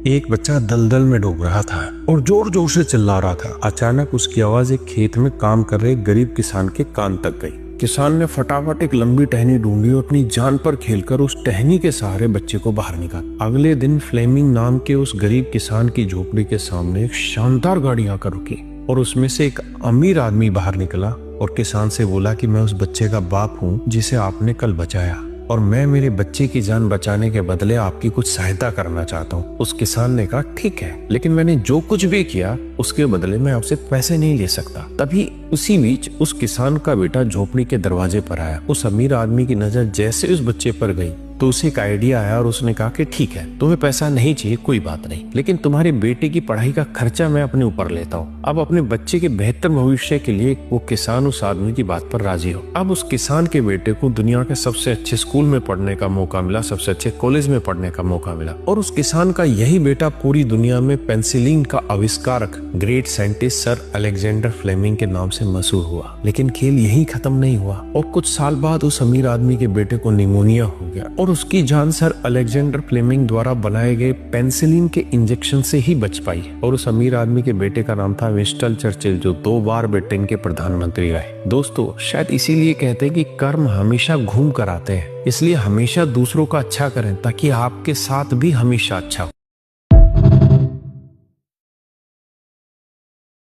एक बच्चा दलदल में डूब रहा था और जोर जोर से चिल्ला रहा था। अचानक उसकी आवाज एक खेत में काम कर रहे गरीब किसान के कान तक गई। किसान ने फटाफट एक लंबी टहनी ढूंढी और अपनी जान पर खेलकर उस टहनी के सहारे बच्चे को बाहर निकाला। अगले दिन फ्लेमिंग नाम के उस गरीब किसान की झोपड़ी के सामने एक शानदार गाड़ी आकर रुकी और उसमें से एक अमीर आदमी बाहर निकला और किसान से बोला कि मैं उस बच्चे का बाप हूँ जिसे आपने कल बचाया और मैं मेरे बच्चे की जान बचाने के बदले आपकी कुछ सहायता करना चाहता हूँ। उस किसान ने कहा ठीक है, लेकिन मैंने जो कुछ भी किया उसके बदले में आपसे पैसे नहीं ले सकता। तभी उसी बीच उस किसान का बेटा झोपड़ी के दरवाजे पर आया। उस अमीर आदमी की नजर जैसे उस बच्चे पर गई तो उसे एक आइडिया आया और उसने कहा कि ठीक है, तुम्हें पैसा नहीं चाहिए, कोई बात नहीं, लेकिन तुम्हारे बेटे की पढ़ाई का खर्चा मैं अपने ऊपर लेता हूँ। अब अपने बच्चे के बेहतर भविष्य के लिए वो किसान उस आदमी की बात पर राजी हो। अब उस किसान के बेटे को दुनिया के सबसे अच्छे स्कूल में पढ़ने का मौका मिला, सबसे अच्छे कॉलेज में पढ़ने का मौका मिला और उस किसान का यही बेटा पूरी दुनिया में पेंसिलिन का आविष्कारक great scientist sir Alexander Fleming के नाम से मशहूर हुआ। लेकिन खेल यही खत्म नहीं हुआ और कुछ साल बाद उस अमीर आदमी के बेटे को निमोनिया हो गया और उसकी जान सर अलेक्जेंडर फ्लेमिंग द्वारा बनाए गए पेंसिलिन के इंजेक्शन से ही बच पाई। और उस अमीर आदमी के बेटे का नाम था विंस्टन चर्चिल, जो 2 बार ब्रिटेन के प्रधानमंत्री रहे। दोस्तों, शायद इसीलिए कहते हैं कि कर्म हमेशा घूम कर आते हैं, इसलिए हमेशा दूसरों का अच्छा करें ताकि आपके साथ भी हमेशा अच्छा हो।